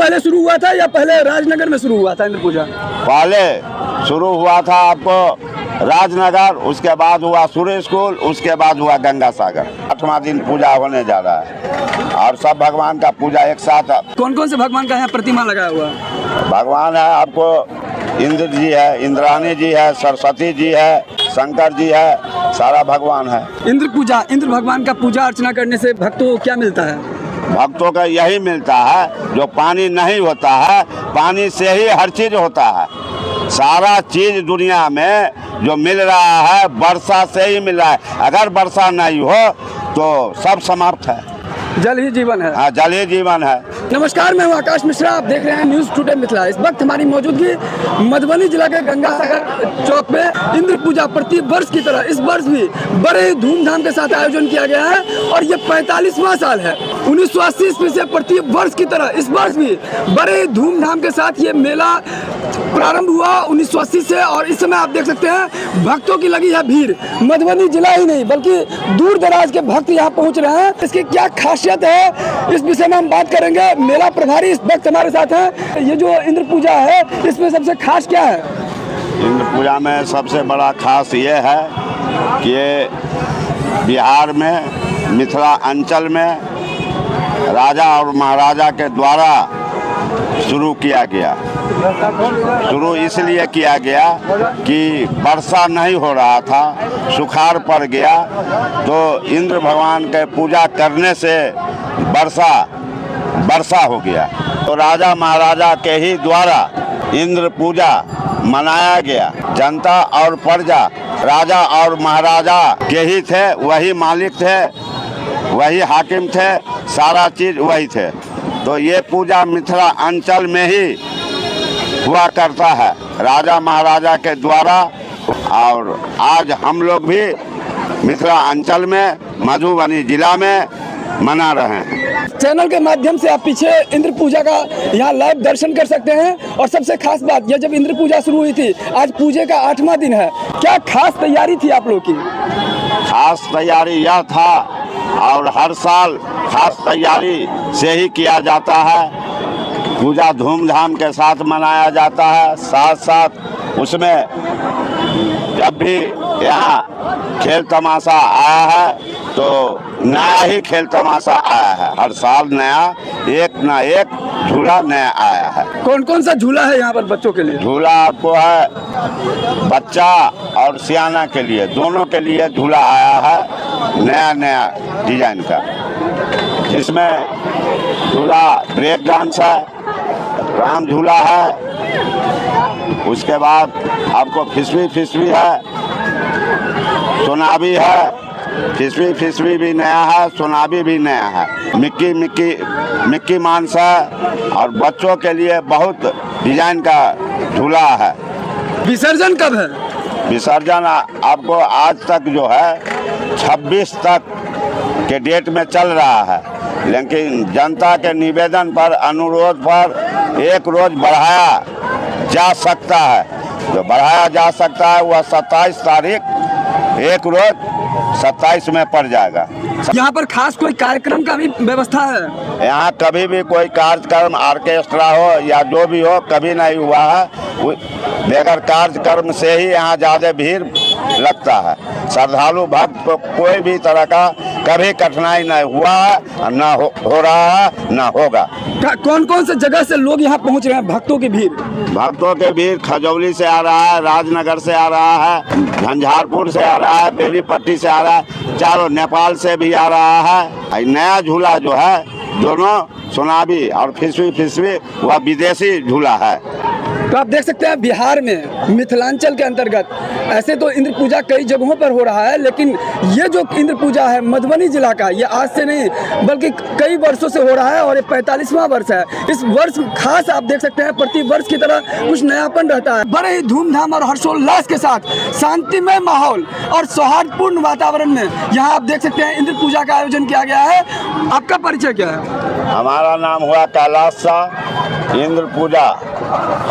पहले शुरू हुआ था या पहले राजनगर में शुरू हुआ था इंद्र पूजा? पहले शुरू हुआ था आपको राजनगर, उसके बाद हुआ सूर्य स्कूल, उसके बाद हुआ गंगा सागर। 8वां दिन पूजा होने जा रहा है और सब भगवान का पूजा एक साथ। कौन कौन से भगवान का यहाँ प्रतिमा लगाया हुआ है? भगवान है आपको इंद्र जी है, इंद्राणी जी है, सरस्वती जी है, शंकर जी है, सारा भगवान है। इंद्र पूजा, इंद्र भगवान का पूजा अर्चना करने से भक्तों को क्या मिलता है? भक्तों का यही मिलता है, जो पानी नहीं होता है, पानी से ही हर चीज होता है। सारा चीज दुनिया में जो मिल रहा है वर्षा से ही मिल रहा है। अगर वर्षा नहीं हो तो सब समाप्त है। जल ही जीवन है। हाँ, जल ही जीवन है। नमस्कार, मैं हूँ आकाश मिश्रा, आप देख रहे हैं न्यूज़ टुडे मिथिला। इस वक्त हमारी मौजूदगी मधुबनी जिला के गंगा सागर चौक पे इंद्र पूजा प्रति वर्ष की तरह इस वर्ष भी बड़े धूमधाम के साथ आयोजन किया गया है और ये 45वां साल है। 1980 ईस्वी से प्रति वर्ष की तरह इस वर्ष भी बड़े धूमधाम के साथ ये मेला प्रारंभ हुआ 1980 से और इस समय आप देख सकते हैं भक्तों की लगी है भीड़। मधुबनी जिला ही नहीं बल्कि दूर दराज के भक्त यहाँ पहुँच रहे हैं। इसकी क्या खासियत है इस विषय में हम बात करेंगे। मेला प्रभारी इस वक्त हमारे साथ हैं। ये जो इंद्र पूजा है इसमें सबसे खास क्या है? इंद्र पूजा में सबसे बड़ा खास ये है कि बिहार में मिथिला अंचल में राजा और महाराजा के द्वारा शुरू किया गया। शुरू इसलिए किया गया कि वर्षा नहीं हो रहा था, सुखाड़ पड़ गया, तो इंद्र भगवान के पूजा करने से वर्षा हो गया। तो राजा महाराजा के ही द्वारा इंद्र पूजा मनाया गया। जनता और प्रजा राजा और महाराजा के ही थे, वही मालिक थे, वही हाकिम थे, सारा चीज वही थे। तो ये पूजा मिथिला अंचल में ही हुआ करता है राजा महाराजा के द्वारा। और आज हम लोग भी मिथिला अंचल में मधुबनी जिला में मना रहे हैं। चैनल के माध्यम से आप पीछे इंद्र पूजा का यहाँ लाइव दर्शन कर सकते हैं। और सबसे खास बात यह, जब इंद्र पूजा शुरू हुई थी, आज पूजे का 8वां दिन है। क्या खास तैयारी थी आप लोग की? खास तैयारी यह था और हर साल खास तैयारी से ही किया जाता है। पूजा धूमधाम के साथ मनाया जाता है। साथ साथ उसमें जब भी यहाँ खेल तमाशा आया है तो नया ही खेल तमाशा आया है। हर साल नया एक ना एक झूला नया आया है। कौन कौन सा झूला है यहाँ पर बच्चों के लिए? झूला आपको है बच्चा और सियाना के लिए, दोनों के लिए झूला आया है नया नया डिजाइन का, जिसमें झूला ब्रेक डांस है, राम झूला है, उसके बाद आपको फिसवी है, सोनाबी है, फिसवी भी नया है, सोनाबी भी नया है, मिक्की माउस है और बच्चों के लिए बहुत डिजाइन का झूला है। विसर्जन कब है? विसर्जन आपको आज तक जो है 26 तक के डेट में चल रहा है, लेकिन जनता के निवेदन पर, अनुरोध पर एक रोज बढ़ाया जा सकता है। जो बढ़ाया जा सकता है वह 27 तारीख, एक रोज 27 में पड़ जाएगा। यहाँ पर खास कोई कार्यक्रम का भी व्यवस्था है? यहाँ कभी भी कोई कार्यक्रम ऑर्केस्ट्रा हो या जो भी हो कभी नहीं हुआ है। बगैर कार्यक्रम से ही यहाँ ज़्यादा भीड़ लगता है। श्रद्धालु भक्त को कोई भी तरह का कभी कठिनाई नहीं हुआ है, न हो रहा है, न होगा। कौन कौन से जगह से लोग यहाँ पहुँच रहे हैं? भक्तों की भीड़ खजौली से आ रहा है, राजनगर से आ रहा है, झंझारपुर से आ रहा है, बेनीपट्टी से आ रहा है, चारों नेपाल से भी आ रहा है। नया झूला जो है दोनों सोनाबी और फिसवी वह विदेशी झूला है। तो आप देख सकते हैं बिहार में मिथिलांचल के अंतर्गत ऐसे तो इंद्र पूजा कई जगहों पर हो रहा है, लेकिन ये जो इंद्र पूजा है मधुबनी जिला का, ये आज से नहीं बल्कि कई वर्षों से हो रहा है और ये 45वां वर्ष है। इस वर्ष खास आप देख सकते हैं प्रति वर्ष की तरह कुछ नयापन रहता है। बड़े ही धूमधाम और हर्षोल्लास के साथ शांतिमय माहौल और सौहार्दपूर्ण वातावरण में यहाँ आप देख सकते हैं इंद्र पूजा का आयोजन किया गया है। आपका परिचय क्या है? हमारा नाम हुआ कैलाश शाह, इंद्र पूजा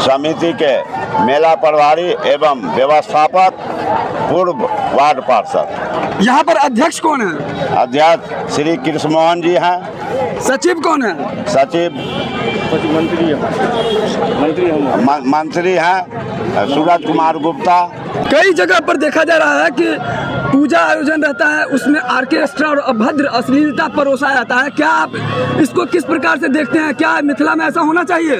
समिति के मेला प्रभारी एवं व्यवस्थापक, पूर्व वार्ड पार्षद। यहाँ पर अध्यक्ष कौन है? अध्यक्ष श्री कृष्ण मोहन जी हैं। सचिव कौन है? सचिव मंत्री हैं सूरज कुमार गुप्ता। कई जगह पर देखा जा रहा है कि पूजा आयोजन रहता है, उसमें ऑर्केस्ट्रा और अभद्र अश्लीलता परोसा जाता है। क्या आप इसको किस प्रकार से देखते हैं? क्या मिथिला में ऐसा होना चाहिए?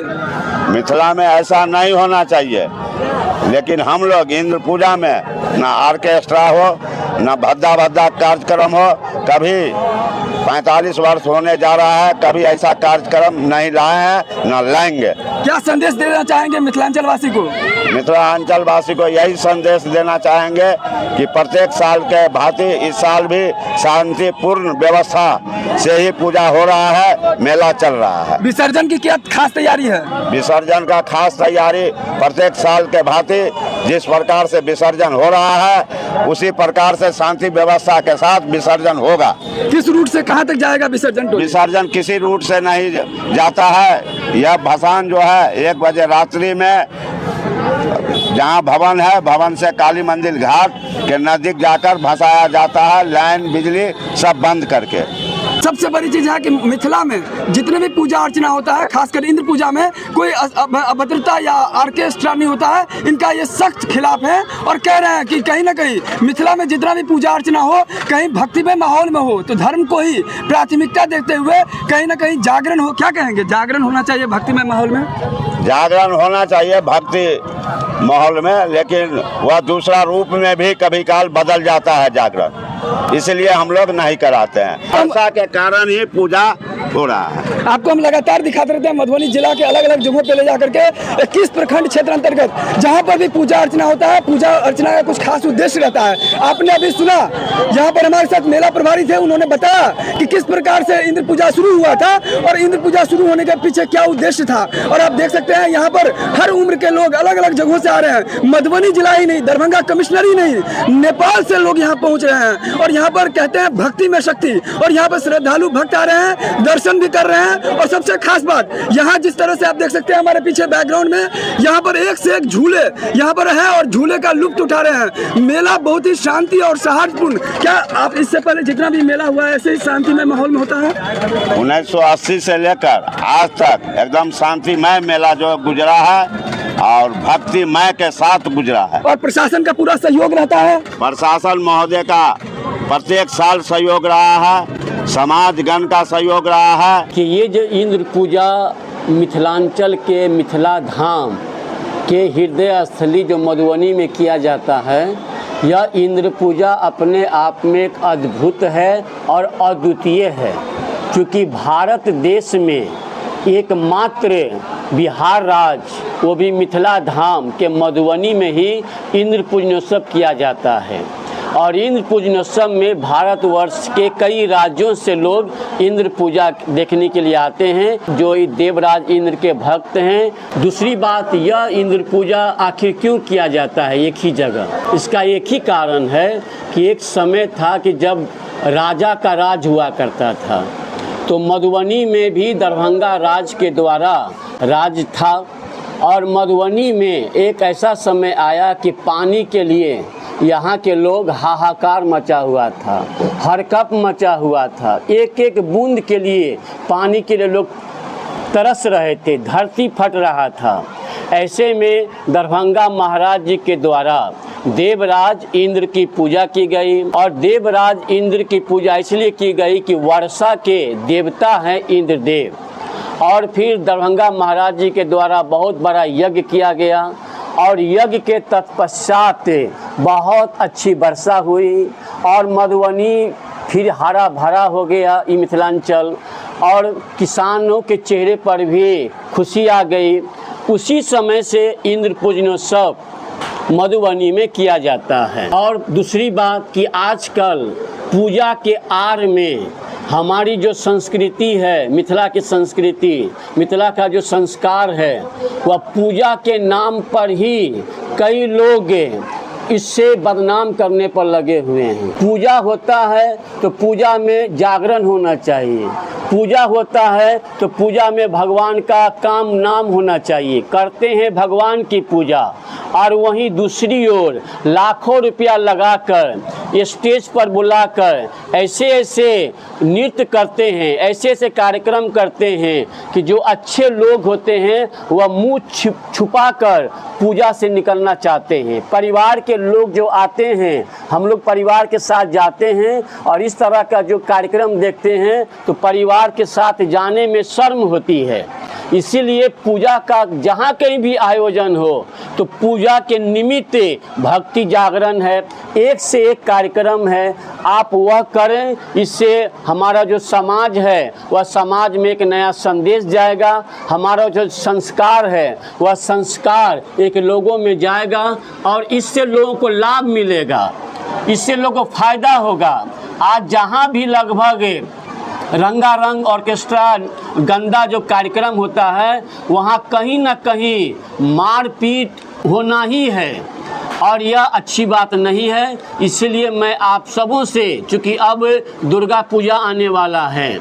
मिथिला में ऐसा नहीं होना चाहिए, लेकिन हम लोग इंद्र पूजा में ना ऑर्केस्ट्रा हो, ना भद्दा भद्दा कार्यक्रम हो। कभी 45 वर्ष होने जा रहा है, कभी ऐसा कार्यक्रम नहीं लाए हैं, न लाएंगे। क्या संदेश देना चाहेंगे मिथिलांचल वासी को? मिथिलांचल वासी को यही संदेश देना चाहेंगे कि प्रत्येक साल के भांति इस साल भी शांतिपूर्ण व्यवस्था से ही पूजा हो रहा है, मेला चल रहा है। विसर्जन की क्या खास तैयारी है? विसर्जन का खास तैयारी प्रत्येक साल के भांति जिस प्रकार से विसर्जन हो रहा है, उसी प्रकार से शांति व्यवस्था के साथ विसर्जन होगा। किस रूट से कहां तक जाएगा विसर्जन? विसर्जन किसी रूट से नहीं जाता है। यह भसान जो है 1 बजे रात्रि में जहां भवन है, भवन से काली मंदिर घाट के नजदीक जाकर भसाया जाता है, लाइन बिजली सब बंद करके। सबसे बड़ी चीज है कि मिथिला में जितने भी पूजा अर्चना होता है, खासकर इंद्र पूजा में कोई अभद्रता या ऑर्केस्ट्रा नहीं होता है। इनका ये सख्त खिलाफ है और कह रहे हैं कि कहीं ना कहीं मिथिला में जितना भी पूजा अर्चना हो, कहीं भक्तिमय माहौल में हो, तो धर्म को ही प्राथमिकता देते हुए कहीं ना कहीं जागरण हो। क्या कहेंगे? जागरण होना चाहिए भक्तिमय माहौल में? जागरण होना चाहिए भक्ति माहौल में, लेकिन वह दूसरा रूप में भी कभी काल बदल जाता है जागरण, इसलिए हम लोग नहीं कराते हैं। वर्षा के कारण ही पूजा हो रहा है। आपको हम लगातार दिखाते रहते हैं मधुबनी जिला के अलग अलग जगहों पे ले जाकर के 21 प्रखंड क्षेत्र अंतर्गत जहां पर भी पूजा अर्चना होता है, पूजा अर्चना का कुछ खास उद्देश्य रहता है। आपने अभी सुना, यहाँ पर हमारे साथ मेला प्रभारी थे, उन्होंने बताया कि किस प्रकार से इंद्र पूजा शुरू हुआ था और इंद्र पूजा शुरू होने के पीछे क्या उद्देश्य था। और आप देख सकते हैं यहाँ पर हर उम्र के लोग अलग अलग जगहों से आ रहे हैं। मधुबनी जिला ही नहीं, दरभंगा कमिश्नर ही नहीं, नेपाल से लोग यहाँ पहुँच रहे हैं और यहाँ पर कहते हैं भक्ति में शक्ति। और यहाँ पर श्रद्धालु भक्त आ रहे हैं, दर्शन भी कर रहे हैं। और सबसे खास बात, यहाँ जिस तरह से आप देख सकते हैं हमारे पीछे बैकग्राउंड में, यहाँ पर एक से एक झूले यहाँ पर है और झूले का लुत्फ उठा रहे हैं। मेला बहुत ही शांति और सौहार्दपूर्ण। क्या आप इससे पहले जितना भी मेला हुआ है ऐसे ही शांतिमय माहौल में होता है? 1980 से लेकर आज तक एकदम शांतिमय मेला जो गुजरा है और भक्तिमय के साथ गुजरा है। और प्रशासन का पूरा सहयोग रहता है? प्रशासन महोदय का प्रत्येक साल सहयोग रहा है, समाजगण का सहयोग रहा है। कि ये जो इंद्र पूजा मिथिलांचल के मिथिला धाम के हृदय स्थली जो मधुबनी में किया जाता है, यह इंद्र पूजा अपने आप में एक अद्भुत है और अद्वितीय है। क्योंकि भारत देश में एकमात्र बिहार राज्य, वो भी मिथिला धाम के मधुबनी में ही इंद्र पूजनोत्सव किया जाता है। और इंद्र पूजनोत्सव में भारतवर्ष के कई राज्यों से लोग इंद्र पूजा देखने के लिए आते हैं, जो देवराज इंद्र के भक्त हैं। दूसरी बात, यह इंद्र पूजा आखिर क्यों किया जाता है एक ही जगह? इसका एक ही कारण है कि एक समय था कि जब राजा का राज हुआ करता था, तो मधुबनी में भी दरभंगा राज के द्वारा राज था। और मधुबनी में एक ऐसा समय आया कि पानी के लिए यहाँ के लोग हाहाकार मचा हुआ था, हरकंप मचा हुआ था। एक एक बूंद के लिए, पानी के लिए लोग तरस रहे थे, धरती फट रहा था। ऐसे में दरभंगा महाराज जी के द्वारा देवराज इंद्र की पूजा की गई। और देवराज इंद्र की पूजा इसलिए की गई कि वर्षा के देवता हैं इंद्रदेव। और फिर दरभंगा महाराज जी के द्वारा बहुत बड़ा यज्ञ किया गया और यज्ञ के तत्पश्चात बहुत अच्छी वर्षा हुई और मधुबनी फिर हरा भरा हो गया ये मिथिलांचल, और किसानों के चेहरे पर भी खुशी आ गई। उसी समय से इंद्र पूजनोत्सव मधुबनी में किया जाता है। और दूसरी बात कि आजकल पूजा के आड़ में हमारी जो संस्कृति है, मिथिला की संस्कृति, मिथिला का जो संस्कार है, वह पूजा के नाम पर ही कई लोग इससे बदनाम करने पर लगे हुए हैं। पूजा होता है तो पूजा में जागरण होना चाहिए, पूजा होता है तो पूजा में भगवान का काम नाम होना चाहिए। करते हैं भगवान की पूजा और वहीं दूसरी ओर लाखों रुपया लगाकर स्टेज पर बुलाकर ऐसे ऐसे नृत्य करते हैं, ऐसे ऐसे कार्यक्रम करते हैं कि जो अच्छे लोग होते हैं वह मुंह छुपाकर पूजा से निकलना चाहते हैं। परिवार के लोग जो आते हैं, हम लोग परिवार के साथ जाते हैं और इस तरह का जो कार्यक्रम देखते हैं तो परिवार के साथ जाने में शर्म होती है। इसीलिए पूजा का जहाँ कहीं भी आयोजन हो तो पूजा के निमित्त भक्ति जागरण है, एक से एक कार्यक्रम है, आप वह करें। इससे हमारा जो समाज है वह समाज में एक नया संदेश जाएगा, हमारा जो संस्कार है वह संस्कार एक लोगों में जाएगा और इससे लोगों को लाभ मिलेगा, इससे लोगों को फायदा होगा। आज जहाँ भी लगभग रंगारंग ऑर्केस्ट्रा गंदा जो कार्यक्रम होता है वहाँ कहीं ना कहीं मारपीट होना ही है और यह अच्छी बात नहीं है। इसलिए मैं आप सबों से, चूँकि अब दुर्गा पूजा आने वाला है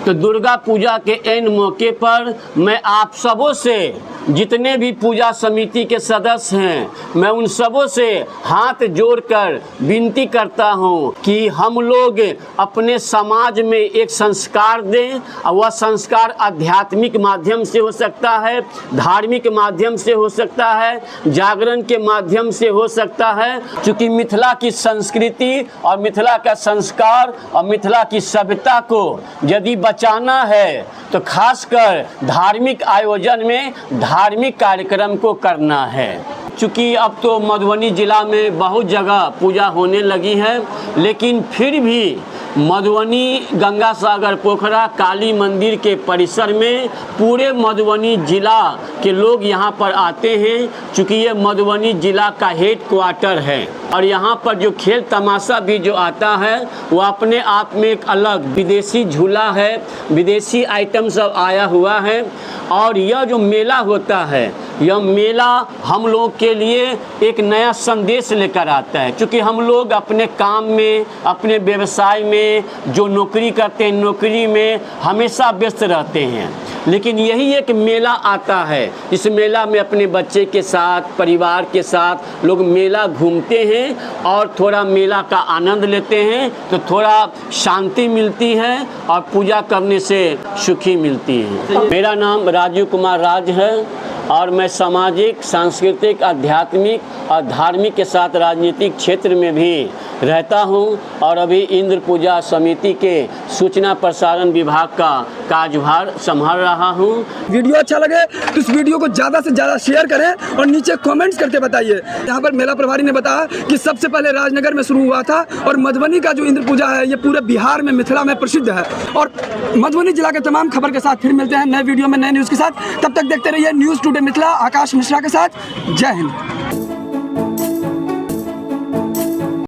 तो दुर्गा पूजा के ऐन मौके पर मैं आप सबों से, जितने भी पूजा समिति के सदस्य हैं, मैं उन सबों से हाथ जोड़कर विनती करता हूं कि हम लोग अपने समाज में एक संस्कार दें और वह संस्कार आध्यात्मिक माध्यम से हो सकता है, धार्मिक माध्यम से हो सकता है, जागरण के माध्यम से हो सकता है। क्योंकि मिथिला की संस्कृति और मिथिला का संस्कार और मिथिला की सभ्यता को यदि बचाना है तो खासकर धार्मिक आयोजन में धार्मिक कार्यक्रम को करना है। चूँकि अब तो मधुबनी जिला में बहुत जगह पूजा होने लगी है, लेकिन फिर भी मधुबनी गंगा सागर पोखरा काली मंदिर के परिसर में पूरे मधुबनी जिला के लोग यहाँ पर आते हैं। चूँकि ये मधुबनी जिला का हेड क्वार्टर है और यहाँ पर जो खेल तमाशा भी जो आता है वो अपने आप में एक अलग विदेशी झूला है, विदेशी आइटम सब आया हुआ है। और यह जो मेला होता है, यह मेला हम लोग के लिए एक नया संदेश लेकर आता है। क्योंकि हम लोग अपने काम में, अपने व्यवसाय में जो नौकरी करते हैं, नौकरी में हमेशा व्यस्त रहते हैं, लेकिन यही एक मेला आता है। इस मेला में अपने बच्चे के साथ, परिवार के साथ लोग मेला घूमते हैं और थोड़ा मेला का आनंद लेते हैं तो थोड़ा शांति मिलती है और पूजा करने से सुखी मिलती है। मेरा नाम राजीव कुमार राज है और मैं सामाजिक, सांस्कृतिक, आध्यात्मिक और धार्मिक के साथ राजनीतिक क्षेत्र में भी रहता हूं और अभी इंद्र पूजा समिति के सूचना प्रसारण विभाग का कार्यभार संभाल रहा हूं। वीडियो अच्छा लगे तो इस वीडियो को ज़्यादा से ज़्यादा शेयर करें और नीचे कमेंट्स करके बताइए। यहाँ पर मेला प्रभारी ने बताया कि सबसे पहले राजनगर में शुरू हुआ था और मधुबनी का जो इंद्र पूजा है ये पूरे बिहार में, मिथिला में प्रसिद्ध है। और मधुबनी जिला के तमाम खबर के साथ फिर मिलते हैं नए वीडियो में, नए न्यूज़ के साथ। तब तक देखते रहिए न्यूज़ टुडे मिथिला, आकाश मिश्रा के साथ। जय हिंद।